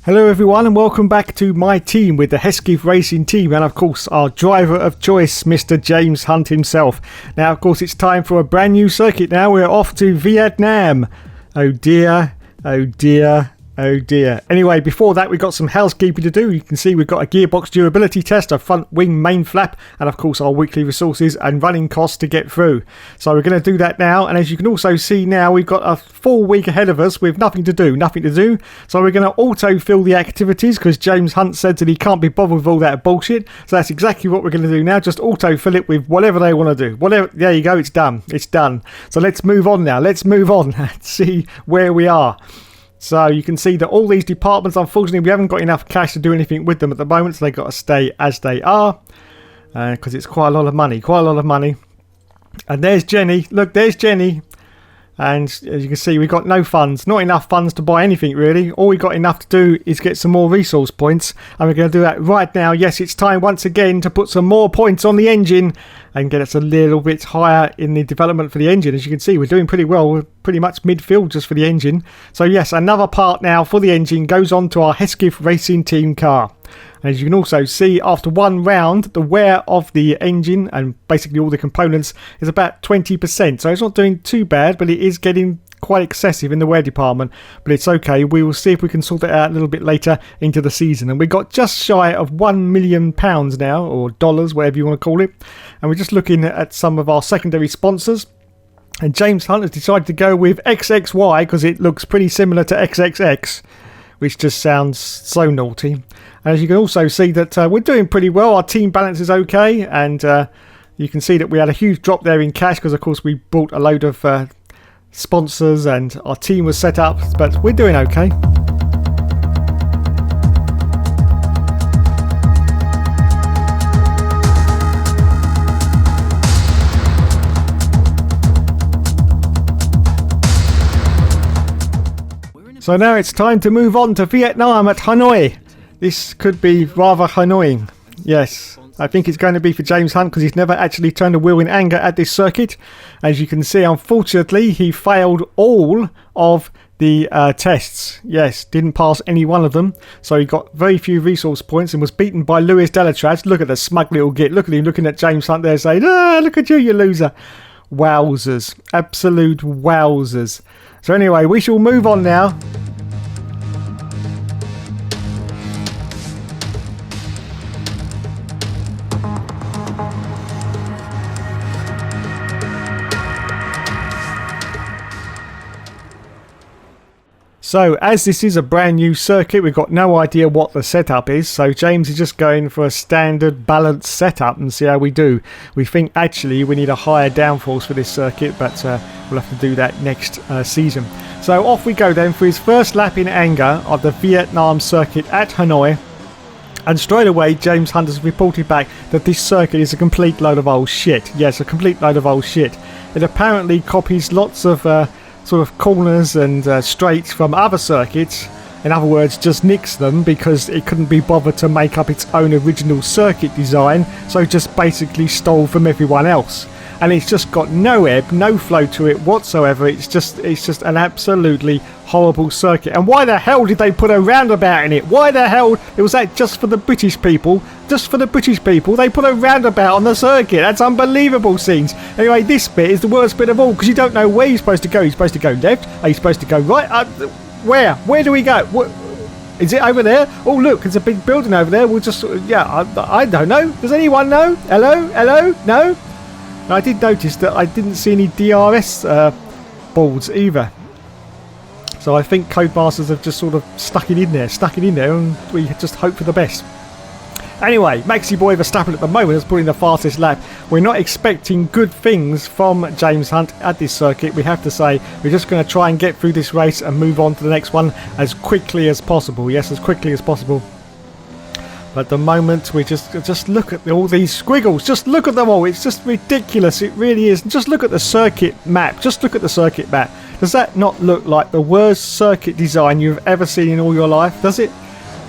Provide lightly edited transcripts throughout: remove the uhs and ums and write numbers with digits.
Hello everyone and welcome back to my team with the Hesketh Racing team and of course our driver of choice, Mr. James Hunt himself. Now of course it's time for a brand new circuit now. We're off to Vietnam. Oh dear, oh dear. Oh dear. Anyway, before that we've got some housekeeping to do. You can see we've got a gearbox durability test, a front wing main flap, and of course our weekly resources and running costs to get through. So we're going to do that now, and as you can also see now we've got a full week ahead of us with nothing to do. So we're going to auto-fill the activities because James Hunt said that he can't be bothered with all that bullshit. So that's exactly what we're going to do now. Just auto-fill it with whatever they want to do. Whatever. There you go, it's done. It's done. So let's move on now. Let's move on and see where we are. So you can see that all these departments, unfortunately, we haven't got enough cash to do anything with them at the moment. So they've got to stay as they are because it's quite a lot of money. And there's Jenny. Look, there's Jenny. And as you can see, we've got no funds. Not enough funds to buy anything, really. All we've got enough to do is get some more resource points. And we're going to do that right now. Yes, it's time once again to put some more points on the engine and get us a little bit higher in the development for the engine. As you can see, we're doing pretty well. We're pretty much midfield just for the engine. So yes, another part now for the engine goes on to our Hesketh Racing Team car. And as you can also see, after one round, the wear of the engine and basically all the components is about 20%. So it's not doing too bad, but it is getting quite excessive in the wear department. But it's okay. We will see if we can sort it out a little bit later into the season. And we got just shy of £1 million now, or dollars, whatever you want to call it. And we're just looking at some of our secondary sponsors. And James Hunt has decided to go with XXY because it looks pretty similar to XXX, which just sounds so naughty. And as you can also see that we're doing pretty well. Our team balance is okay, and you can see that we had a huge drop there in cash because of course we bought a load of sponsors and our team was set up, but we're doing okay. So now it's time to move on to Vietnam at Hanoi. This could be rather annoying. Yes, I think it's going to be for James Hunt because he's never actually turned a wheel in anger at this circuit. As you can see, unfortunately, he failed all of the tests. Yes, didn't pass any one of them. So he got very few resource points and was beaten by Lewis Delatraz. Look at the smug little git. Look at him looking at James Hunt there saying, look at you, you loser. Wowzers. Absolute wowzers. So anyway, we shall move on now. So as this is a brand new circuit, we've got no idea what the setup is. So James is just going for a standard balanced setup and see how we do. We think actually we need a higher downforce for this circuit, but we'll have to do that next season. So off we go then for his first lap in anger of the Vietnam circuit at Hanoi. And straight away, James Hunt has reported back that this circuit is a complete load of old shit. Yes, a complete load of old shit. It apparently copies lots of sort of corners and straights from other circuits. In other words, just nicks them because it couldn't be bothered to make up its own original circuit design, so just basically stole from everyone else. And it's just got no ebb, no flow to it whatsoever. It's just an absolutely horrible circuit. And why the hell did they put a roundabout in it? Why the hell was that just for the British people? Just for the British people, they put a roundabout on the circuit. That's unbelievable scenes. Anyway, this bit is the worst bit of all because you don't know where you're supposed to go. You're supposed to go left. Are you supposed to go right? Where? Where do we go? What? Is it over there? Oh look, there's a big building over there. We'll just, I don't know. Does anyone know? Hello? Hello? No? I did notice that I didn't see any DRS boards either. So I think Codemasters have just sort of stuck it in there, and we just hope for the best. Anyway, Maxi Boy Verstappen at the moment is putting the fastest lap. We're not expecting good things from James Hunt at this circuit, we have to say. We're just going to try and get through this race and move on to the next one as quickly as possible. Yes, as quickly as possible. But at the moment, we just look at all these squiggles. Just look at them all. It's just ridiculous. It really is. Just look at the circuit map. Just look at the circuit map. Does that not look like the worst circuit design you've ever seen in all your life? Does it?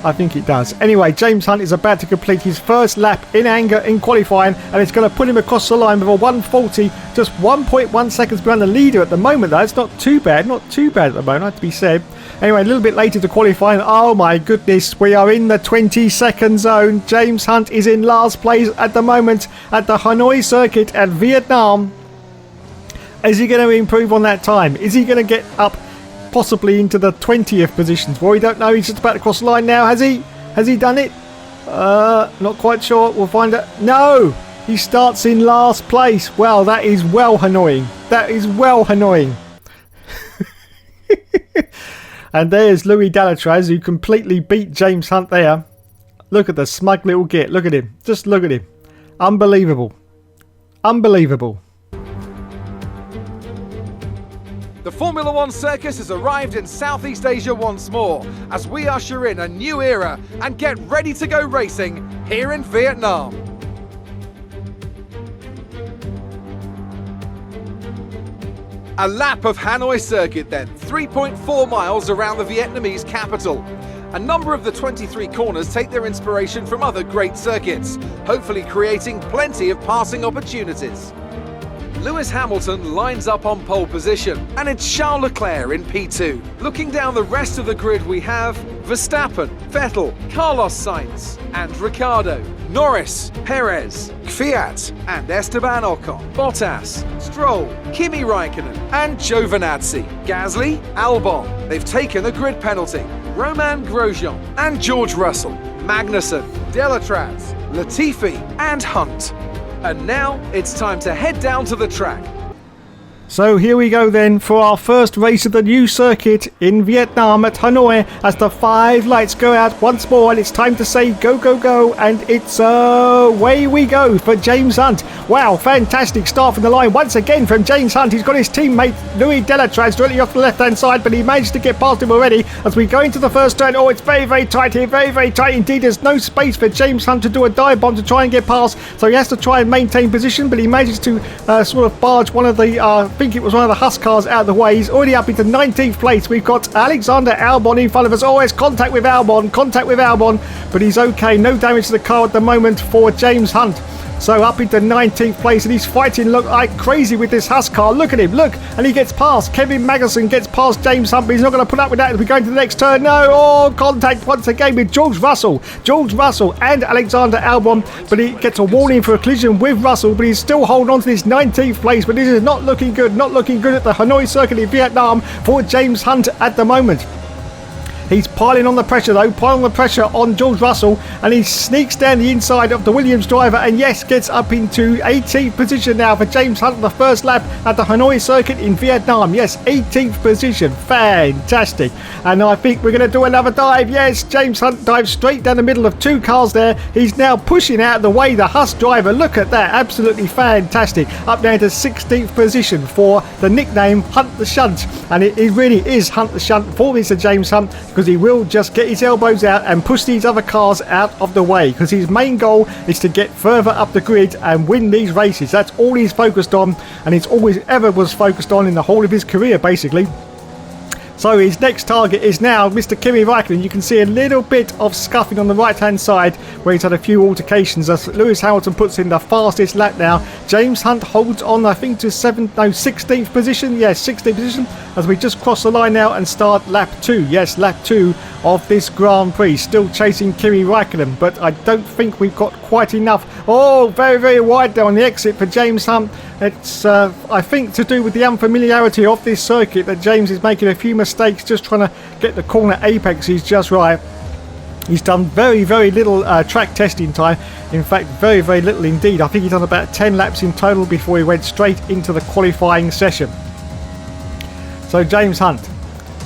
I think it does. Anyway, James Hunt is about to complete his first lap in anger in qualifying, and it's going to put him across the line with a 140, just 1.1 seconds behind the leader at the moment, though. It's not too bad at the moment, I have to be said. Anyway, a little bit later to qualifying. Oh my goodness, we are in the 20-second zone. James Hunt is in last place at the moment at the Hanoi circuit at Vietnam. Is he going to improve on that time? Is he going to get up possibly into the 20th positions? Well, we don't know. He's just about to cross the line now. Has he? Has he done it? Not quite sure. We'll find out. No! He starts in last place. Well, that is well annoying. That is well annoying. And there's Louis Delatraz, who completely beat James Hunt there. Look at the smug little git. Look at him. Just look at him. Unbelievable. Unbelievable. The Formula One circus has arrived in Southeast Asia once more, as we usher in a new era and get ready to go racing here in Vietnam. A lap of Hanoi circuit then, 3.4 miles around the Vietnamese capital. A number of the 23 corners take their inspiration from other great circuits, hopefully creating plenty of passing opportunities. Lewis Hamilton lines up on pole position, and it's Charles Leclerc in P2. Looking down the rest of the grid, we have Verstappen, Vettel, Carlos Sainz, and Ricciardo, Norris, Perez, Kvyat, and Esteban Ocon, Bottas, Stroll, Kimi Raikkonen, and Giovinazzi, Gasly, Albon. They've taken the grid penalty. Romain Grosjean and George Russell, Magnussen, Delatraz, Latifi, and Hunt. And now it's time to head down to the track. So here we go then for our first race of the new circuit in Vietnam at Hanoi, as the 5 lights go out once more, and it's time to say go, go, go, and it's away we go for James Hunt. Wow, fantastic start from the line once again from James Hunt. He's got his teammate Louis Delatraz directly off the left-hand side, but he managed to get past him already as we go into the first turn. Oh, it's very, very tight here, very, very tight indeed. There's no space for James Hunt to do a dive bomb to try and get past, so he has to try and maintain position, but he manages to sort of barge one of the I think it was one of the Huss cars out of the way. He's already up into 19th place. We've got Alexander Albon in front of us. Always contact with Albon, but he's okay. No damage to the car at the moment for James Hunt. So up into 19th place, and he's fighting look like crazy with this Huss car. Look at him, look, and he gets past. Kevin Magnussen gets past James Hunt, but he's not going to put up with that as we go into the next turn. No, oh, contact once again with George Russell and Alexander Albon, but he gets a warning for a collision with Russell, but he's still holding on to this 19th place, but this is not looking good at the Hanoi circuit in Vietnam for James Hunt at the moment. He's piling on the pressure though, on George Russell, and he sneaks down the inside of the Williams driver, and yes, gets up into 18th position now for James Hunt on the first lap at the Hanoi circuit in Vietnam. Yes, 18th position, fantastic. And I think we're going to do another dive. Yes, James Hunt dives straight down the middle of 2 cars there. He's now pushing out of the way the Huss driver. Look at that, absolutely fantastic. Up down to 16th position for the nickname Hunt the Shunt, and it really is Hunt the Shunt for Mr. James Hunt, because he will just get his elbows out and push these other cars out of the way, because his main goal is to get further up the grid and win these races. That's all he's focused on, and it's always ever was focused on in the whole of his career basically. So his next target is now Mr. Kimi Raikkonen. You can see a little bit of scuffing on the right hand side where he's had a few altercations as Lewis Hamilton puts in the fastest lap now. James Hunt holds on I think to 16th position. Yes, 16th position as we just cross the line now and start lap 2. Yes, lap 2 of this Grand Prix. Still chasing Kimi Raikkonen, but I don't think we've got quite enough. Oh, very, very wide there on the exit for James Hunt. It's, I think, to do with the unfamiliarity of this circuit that James is making a few mistakes just trying to get the corner apexes just right. He's done very, very little track testing time. In fact, very, very little indeed. I think he's done about 10 laps in total before he went straight into the qualifying session. So James Hunt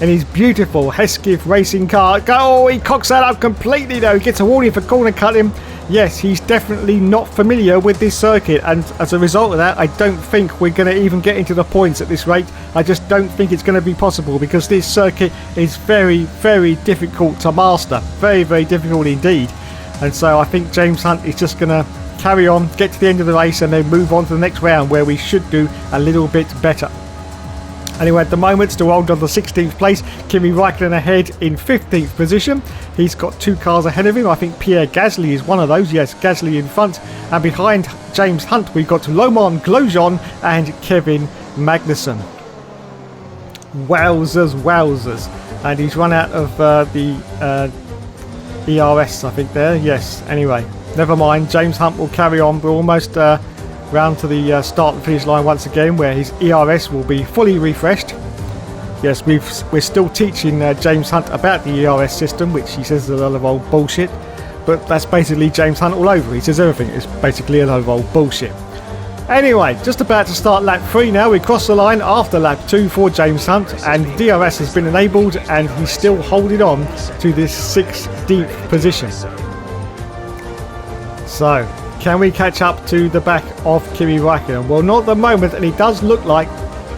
in his beautiful Hesketh racing car. Oh, he cocks that up completely though. He gets a warning for corner cutting. Yes, he's definitely not familiar with this circuit, and as a result of that, I don't think we're going to even get into the points at this rate. I just don't think it's going to be possible, because this circuit is very, very difficult to master. Very, very difficult indeed. And so I think James Hunt is just going to carry on, get to the end of the race, and then move on to the next round where we should do a little bit better. Anyway, at the moment, still holding on the 16th place. Kimi Raikkonen ahead in 15th position. He's got 2 cars ahead of him. I think Pierre Gasly is one of those. Yes, Gasly in front. And behind James Hunt, we've got Romain Grosjean and Kevin Magnussen. Wowzers. And he's run out of the ERS, I think, there. Yes, anyway, never mind. James Hunt will carry on. We're almost round to the start and finish line once again, where his ERS will be fully refreshed. Yes, we're still teaching James Hunt about the ERS system, which he says is a lot of old bullshit. But that's basically James Hunt all over. He says everything is basically a lot of old bullshit. Anyway, just about to start lap 3 now. We cross the line after lap 2 for James Hunt, and DRS has been enabled, and he's still holding on to this 16th position. So, can we catch up to the back of Kimi Raikkonen? Well, not at the moment, and it does look like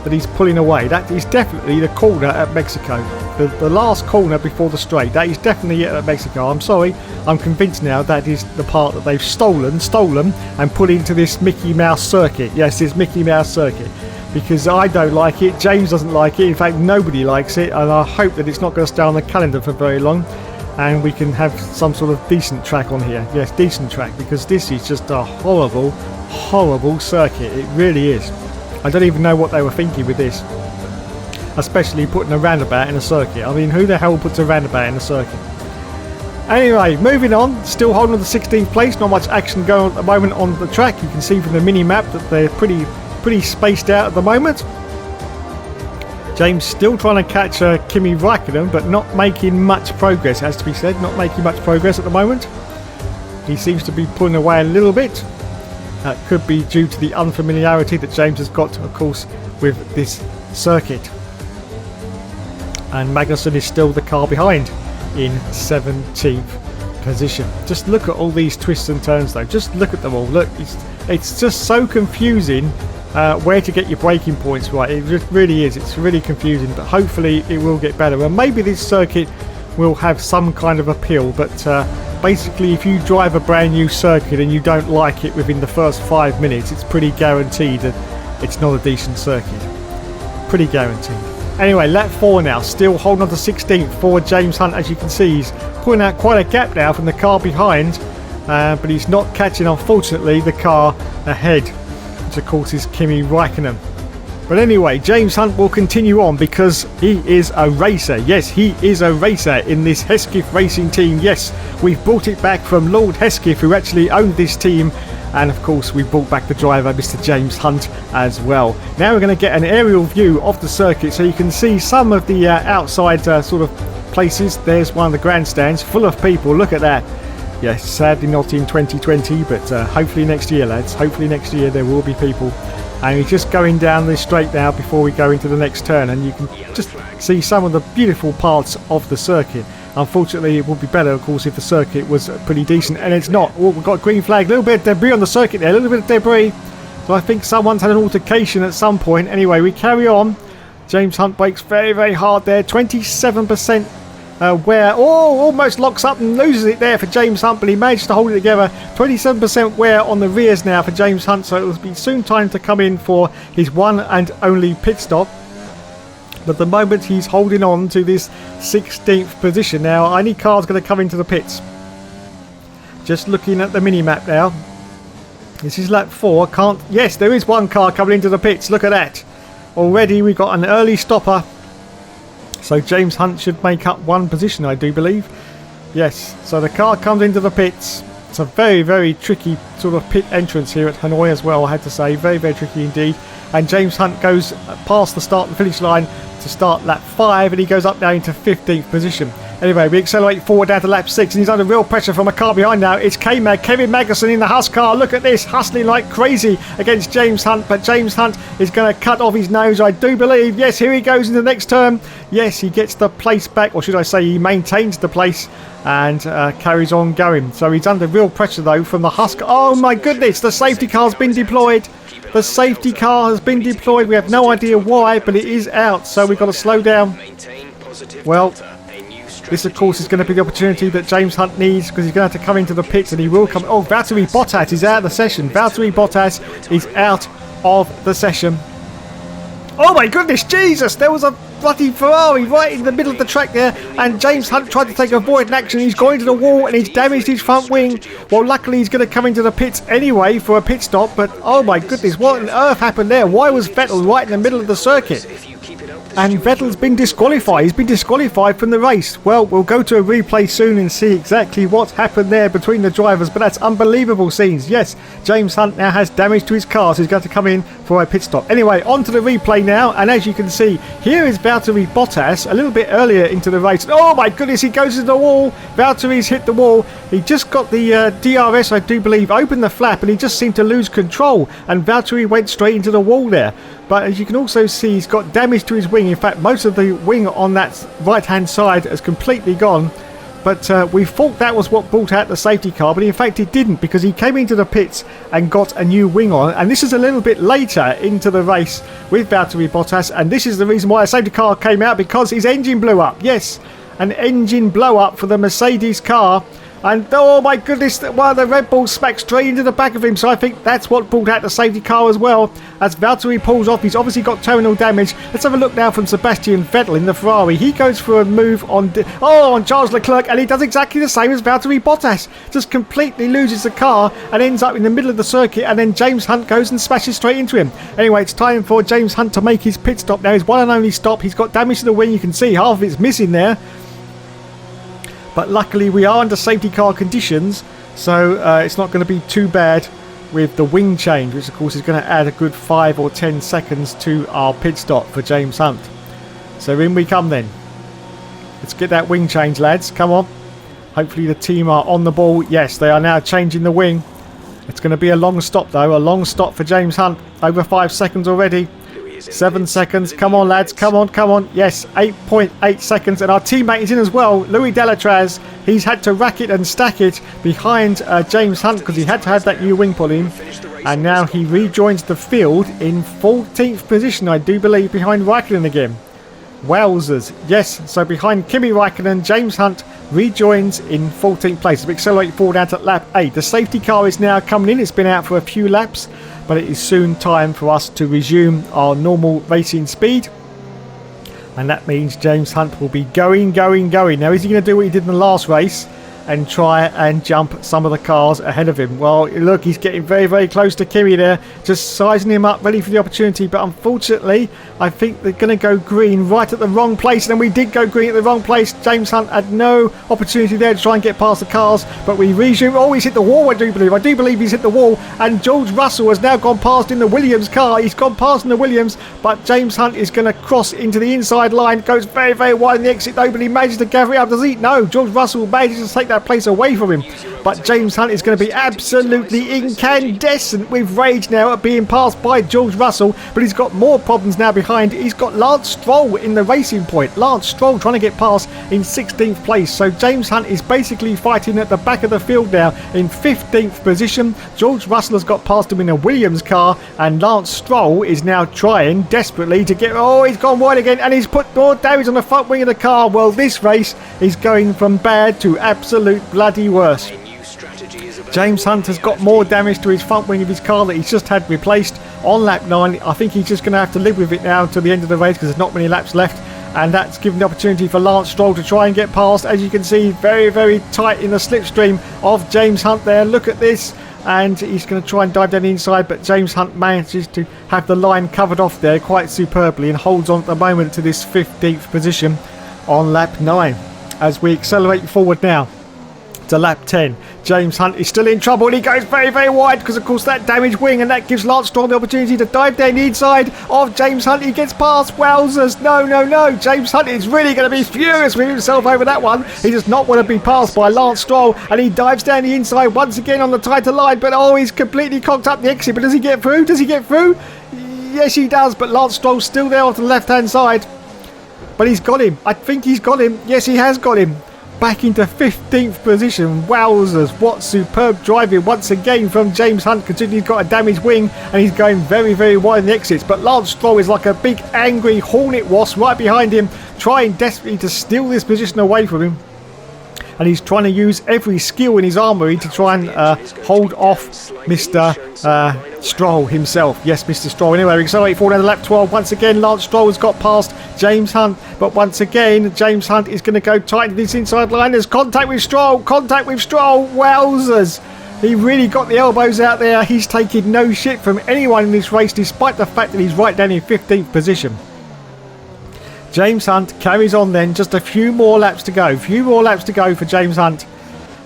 that he's pulling away. That is definitely the corner at Mexico. The last corner before the straight. That is definitely it at Mexico. I'm sorry, I'm convinced now that is the part that they've stolen and put into this Mickey Mouse circuit. Yes, this Mickey Mouse circuit. Because I don't like it, James doesn't like it, in fact nobody likes it, and I hope that it's not going to stay on the calendar for very long. And we can have some sort of decent track on here. Yes, decent track, because this is just a horrible circuit. It really is. I don't even know what they were thinking with this. Especially putting a roundabout in a circuit. I mean, who the hell puts a roundabout in a circuit? Anyway, moving on. Still holding on the 16th place. Not much action going on at the moment on the track. You can see from the mini-map that they're pretty spaced out at the moment. James still trying to catch Kimi Raikkonen, but not making much progress, has to be said. Not making much progress at the moment. He seems to be pulling away a little bit. That could be due to the unfamiliarity that James has got, of course, with this circuit. And Magnussen is still the car behind in 17th position. Just look at all these twists and turns, though. Just look at them all. Look, it's just so confusing where to get your braking points right. It just really is. It's really confusing, but hopefully it will get better. And maybe this circuit will have some kind of appeal, but basically if you drive a brand new circuit and you don't like it within the first 5 minutes, it's pretty guaranteed that it's not a decent circuit. Pretty guaranteed. Anyway, lap 4 now, still holding on to 16th for James Hunt. As you can see, he's pulling out quite a gap now from the car behind, but he's not catching, unfortunately, the car ahead, which of course is Kimi Raikkonen. But anyway, James Hunt will continue on because he is a racer. Yes, he is a racer in this Hesketh Racing team. Yes, we've brought it back from Lord Hesketh, who actually owned this team. And of course, we brought back the driver, Mr. James Hunt, as well. Now we're going to get an aerial view of the circuit so you can see some of the outside sort of places. There's one of the grandstands full of people. Look at that. Yes, sadly not in 2020, but hopefully next year, lads. Hopefully next year there will be people. And we're just going down this straight now before we go into the next turn, and you can just see some of the beautiful parts of the circuit. Unfortunately, it would be better, of course, if the circuit was pretty decent, and it's not. Oh, we've got a green flag, a little bit of debris on the circuit there, a little bit of debris. So I think someone's had an altercation at some point. Anyway, we carry on. James Hunt brakes very, very hard there. 27% wear. Oh, almost locks up and loses it there for James Hunt, but he managed to hold it together. 27% wear on the rears now for James Hunt, so it will be soon time to come in for his one and only pit stop. But at the moment he's holding on to this 16th position. Now any car's going to come into the pits. Just looking at the mini-map now. This is lap 4. Yes, there is one car coming into the pits. Look at that. Already we've got an early stopper. So James Hunt should make up one position, I do believe. Yes, so the car comes into the pits. It's a very, very tricky sort of pit entrance here at Hanoi as well, I had to say. Very, very tricky indeed. And James Hunt goes past the start and finish line to start lap 5, and he goes up now into 15th position. Anyway, we accelerate forward down to lap 6, and he's under real pressure from a car behind now. It's K-Mag, Kevin Magnussen in the Husk car. Look at this, hustling like crazy against James Hunt, but James Hunt is going to cut off his nose, I do believe. Yes, here he goes in the next turn. Yes, he gets the place back, or should I say he maintains the place and carries on going. So he's under real pressure though from the Husk. Oh my goodness, the safety car's been deployed. The safety car has been deployed. We have no idea why, but it is out, so we've got to slow down. Well, this of course is going to be the opportunity that James Hunt needs, because he's going to have to come into the pits, and he will come. Oh, Valtteri Bottas is out of the session. Valtteri Bottas is out of the session. Oh my goodness, Jesus! There was a bloody Ferrari right in the middle of the track there, and James Hunt tried to take a avoidant action. He's gone into the wall and he's damaged his front wing. Well, luckily he's going to come into the pits anyway for a pit stop, but oh my goodness, what on earth happened there? Why was Vettel right in the middle of the circuit? And Vettel's been disqualified. He's been disqualified from the race. Well, we'll go to a replay soon and see exactly what happened there between the drivers, but that's unbelievable scenes. Yes, James Hunt now has damage to his car, so he's going to come in for a pit stop. Anyway, on to the replay now, and as you can see, here is Valtteri Bottas a little bit earlier into the race. Oh my goodness, he goes into the wall. Valtteri's hit the wall. He just got the DRS, I do believe, opened the flap, and he just seemed to lose control, and Valtteri went straight into the wall there. But as you can also see, he's got damage to his wing. In fact, most of the wing on that right-hand side has completely gone. But we thought that was what brought out the safety car, but in fact it didn't, because he came into the pits and got a new wing on. And this is a little bit later into the race with Valtteri Bottas, and this is the reason why a safety car came out, because his engine blew up. Yes, an engine blow up for the Mercedes car. And oh my goodness, one of the Red Bulls smacked straight into the back of him. So I think that's what brought out the safety car as well. As Valtteri pulls off, he's obviously got terminal damage. Let's have a look now from Sebastian Vettel in the Ferrari. He goes for a move on Charles Leclerc, and he does exactly the same as Valtteri Bottas. Just completely loses the car and ends up in the middle of the circuit, and then James Hunt goes and smashes straight into him. Anyway, it's time for James Hunt to make his pit stop now. His one and only stop. He's got damage to the wing. You can see half of it's missing there. But luckily we are under safety car conditions, so it's not going to be too bad with the wing change, which of course is going to add a good 5 or 10 seconds to our pit stop for James Hunt. So in we come then. Let's get that wing change, lads. Come on. Hopefully the team are on the ball. Yes, they are now changing the wing. It's going to be a long stop though. A long stop for James Hunt. Over 5 seconds already. 7 seconds. Come on, lads. Come on, come on. Yes, 8.8 seconds. And our teammate is in as well. Louis Delatraz. He's had to rack it and stack it behind James Hunt, because he had to have that new wing put in. And now he rejoins the field in 14th position, I do believe, behind Raikkonen again. Wowzers. Yes, so behind Kimi Raikkonen, James Hunt rejoins in 14th place. We accelerate forward out at lap 8. The safety car is now coming in. It's been out for a few laps, but it is soon time for us to resume our normal racing speed. And that means James Hunt will be going. Now, is he going to do what he did in the last race and try and jump some of the cars ahead of him? Well, look, he's getting very, very close to Kimi there, just sizing him up, ready for the opportunity. But unfortunately, I think they're going to go green right at the wrong place. And we did go green at the wrong place. James Hunt had no opportunity there to try and get past the cars, but we resume. Oh, he's hit the wall, I do believe he's hit the wall. And George Russell has now gone past in the Williams car. He's gone past in the Williams, but James Hunt is going to cross into the inside line. Goes very, very wide in the exit though, but he manages to gather it up. Does he? No, George Russell manages to take that place away from him. But James Hunt is going to be absolutely incandescent with rage now at being passed by George Russell, but he's got more problems now behind. He's got Lance Stroll in the racing point. Lance Stroll trying to get past in 16th place. So James Hunt is basically fighting at the back of the field now in 15th position. George Russell has got past him in a Williams car, and Lance Stroll is now trying desperately to get... Oh, he's gone wide again, and he's put more damage on the front wing of the car. Well, this race is going from bad to absolute bloody worse. James Hunt has got more damage to his front wing of his car that he's just had replaced on lap 9. I think he's just going to have to live with it now until the end of the race, because there's not many laps left. And that's given the opportunity for Lance Stroll to try and get past. As you can see, very, very tight in the slipstream of James Hunt there. Look at this. And he's going to try and dive down the inside, but James Hunt manages to have the line covered off there quite superbly and holds on at the moment to this 15th position on lap 9. As we accelerate forward now to lap 10, James Hunt is still in trouble, and he goes very, very wide because of course that damaged wing, and that gives Lance Stroll the opportunity to dive down the inside of James Hunt. He gets past. Wowzers. No, James Hunt is really going to be furious with himself over that one. He does not want to be passed by Lance Stroll, and he dives down the inside once again on the tighter line, but oh, he's completely cocked up the exit. But does he get through? Yes, he does, but Lance Stroll's still there off the left hand side. But he's got him. I think he's got him. Yes, he has got him. Back into 15th position. Wowzers, what superb driving once again from James Hunt, considering he's got a damaged wing and he's going very, very wide in the exits. But Lance Stroll is like a big angry hornet wasp right behind him, trying desperately to steal this position away from him. And he's trying to use every skill in his armoury to try and hold off Mr. Stroll himself. Yes, Mr. Stroll. Anyway, we accelerate forward down to lap 12. Once again, Lance Stroll has got past James Hunt. But once again, James Hunt is going to go tight to this inside line. There's contact with Stroll. Contact with Stroll. Wowzers. He really got the elbows out there. He's taking no shit from anyone in this race, despite the fact that he's right down in 15th position. James Hunt carries on then. Just a few more laps to go. Few more laps to go for James Hunt.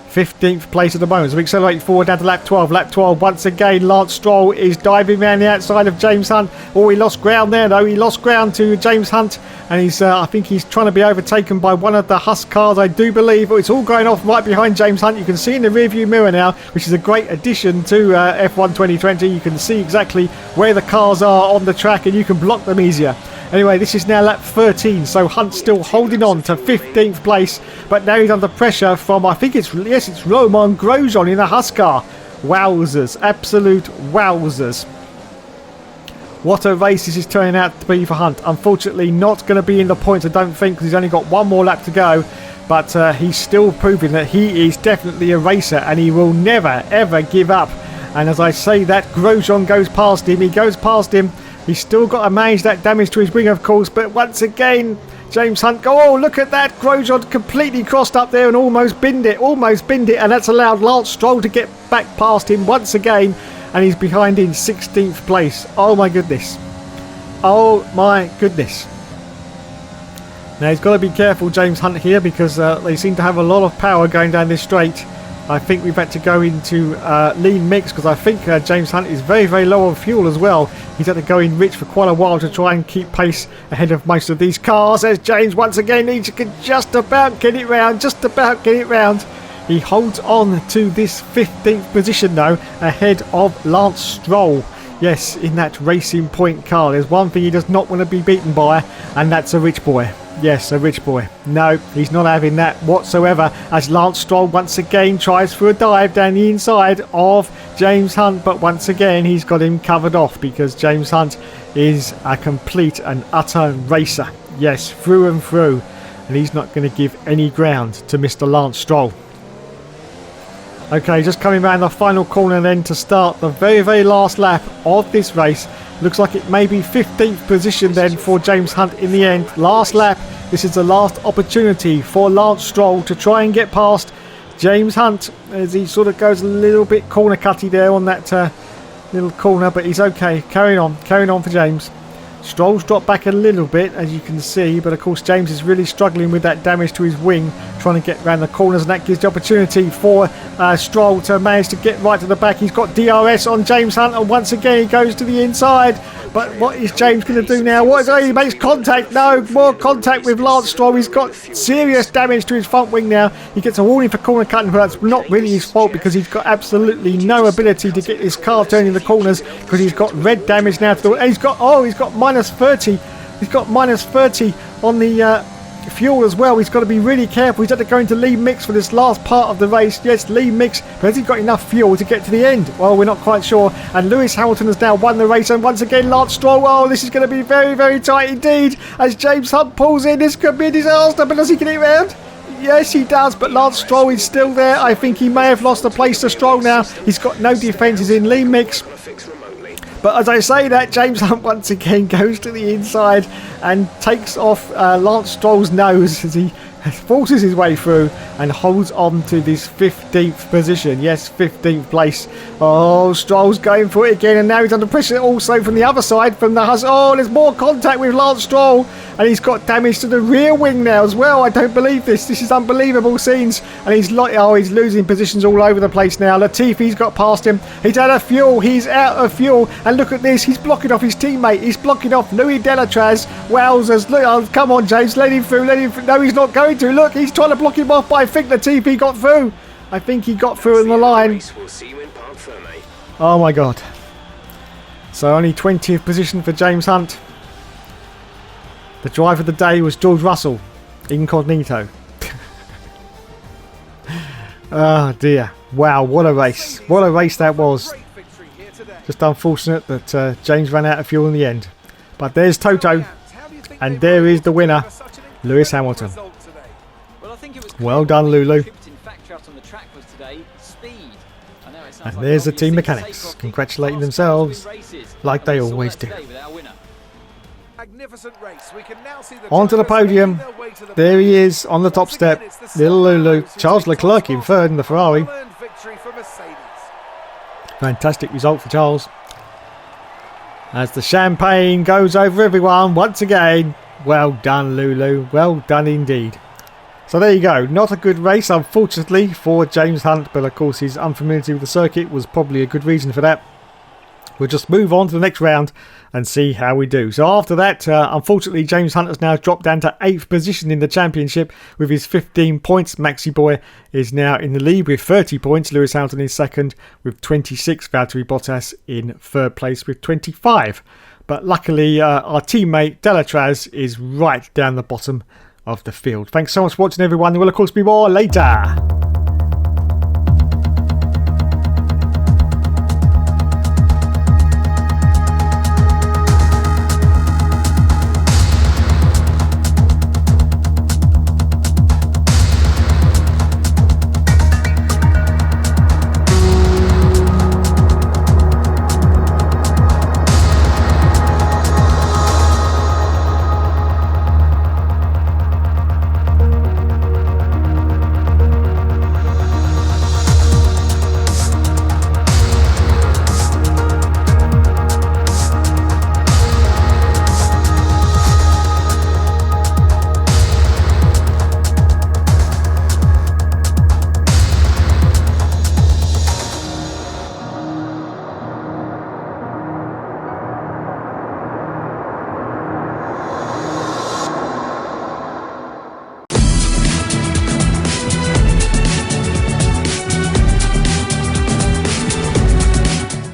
15th place at the moment. So we accelerate forward down to lap 12. Lap 12, once again, Lance Stroll is diving around the outside of James Hunt. Oh, he lost ground there, though. He lost ground to James Hunt. And he's, I think he's trying to be overtaken by one of the Husk cars, I do believe. But it's all going off right behind James Hunt. You can see in the rearview mirror now, which is a great addition to F1 2020. You can see exactly where the cars are on the track and you can block them easier. Anyway, this is now lap 13, so Hunt's still holding on to 15th place, but now he's under pressure from, I think it's Romain Grosjean in the Huskar. Wowzers, absolute wowzers. What a race this is turning out to be for Hunt. Unfortunately, not going to be in the points, I don't think, because he's only got one more lap to go, but he's still proving that he is definitely a racer and he will never, ever give up. And as I say that, Grosjean goes past him, he goes past him. He's still got to manage that damage to his wing, of course, but once again, James Hunt, oh, look at that. Grosjean completely crossed up there and almost binned it, and that's allowed Lance Stroll to get back past him once again, and he's behind in 16th place. Oh my goodness. Oh my goodness. Now he's got to be careful, James Hunt, here, because they seem to have a lot of power going down this straight. I think we've had to go into lean mix because I think James Hunt is very, very low on fuel as well. He's had to go in rich for quite a while to try and keep pace ahead of most of these cars. As James once again needs to just about get it round, He holds on to this 15th position though, ahead of Lance Stroll. Yes, in that Racing Point car. There's one thing he does not want to be beaten by, and that's a rich boy. Yes, a rich boy. No, he's not having that whatsoever, as Lance Stroll once again tries for a dive down the inside of James Hunt, but once again he's got him covered off because James Hunt is a complete and utter racer. Yes, through and through, and he's not going to give any ground to Mr. Lance Stroll. Okay, just coming around the final corner then to start the very, very last lap of this race. Looks like it may be 15th position then for James Hunt in the end. Last lap. This is the last opportunity for Lance Stroll to try and get past James Hunt as he sort of goes a little bit corner cutty there on that little corner, but he's okay. Carrying on for James. Stroll's dropped back a little bit, as you can see, but of course James is really struggling with that damage to his wing, trying to get around the corners, and that gives the opportunity for Stroll to manage to get right to the back. He's got DRS on James Hunt, and once again he goes to the inside. But what is James going to do now? He makes contact. No, more contact with Lance Stroll. He's got serious damage to his front wing now. He gets a warning for corner cutting, but that's not really his fault because he's got absolutely no ability to get his car turning the corners because he's got red damage now. And he's got minus 30. He's got minus 30 on the fuel as well. He's got to be really careful. He's had to go into lean mix for this last part of the race. Yes, lean mix, but has he got enough fuel to get to the end? Well, we're not quite sure. And Lewis Hamilton has now won the race, and once again Lance Stroll, oh, this is going to be very, very tight indeed as James Hunt pulls in. This could be a disaster, but does he get it round? Yes, he does, but Lance Stroll is still there. I think he may have lost the place to Stroll now. He's got no defence. He's in lean mix. But as I say that, James Hunt once again goes to the inside and takes off Lance Stroll's nose as he forces his way through and holds on to this 15th position. Yes, 15th place. Oh, Stroll's going for it again, and now he's under pressure also from the other side from the Husk. Oh, there's more contact with Lance Stroll, and he's got damage to the rear wing now as well. I don't believe this. This is unbelievable scenes, and he's losing positions all over the place now. Latifi's got past him. He's out of fuel. He's out of fuel, and look at this. He's blocking off his teammate. He's blocking off Louis Delatraz. Wowzers! Look, oh, come on, James, let him through. Let him through. No, he's not going to. Look, he's trying to block him off, but I think Latifi got through. I think he got through in the line. Oh my god. So only 20th position for James Hunt. The driver of the day was George Russell, incognito. Oh dear. Wow, what a race. What a race that was. Just unfortunate that James ran out of fuel in the end. But there's Toto. And there is the winner, Lewis Hamilton. Well done, Lulu. And there's the team mechanics congratulating themselves like they always do. Onto the podium. There he is on the top step. Little Lulu. Charles Leclerc in third in the Ferrari. Fantastic result for Charles. As the champagne goes over everyone once again. Well done, Lulu. Well done indeed. So there you go. Not a good race, unfortunately, for James Hunt. But of course, his unfamiliarity with the circuit was probably a good reason for that. We'll just move on to the next round and see how we do. So after that, unfortunately, James Hunt has now dropped down to 8th position in the championship with his 15 points. Maxi Boy is now in the lead with 30 points. Lewis Hamilton is second with 26. Valtteri Bottas in third place with 25. But luckily, our teammate Delatraz is right down the bottom of the field. Thanks so much for watching, everyone. There will, of course, be more later.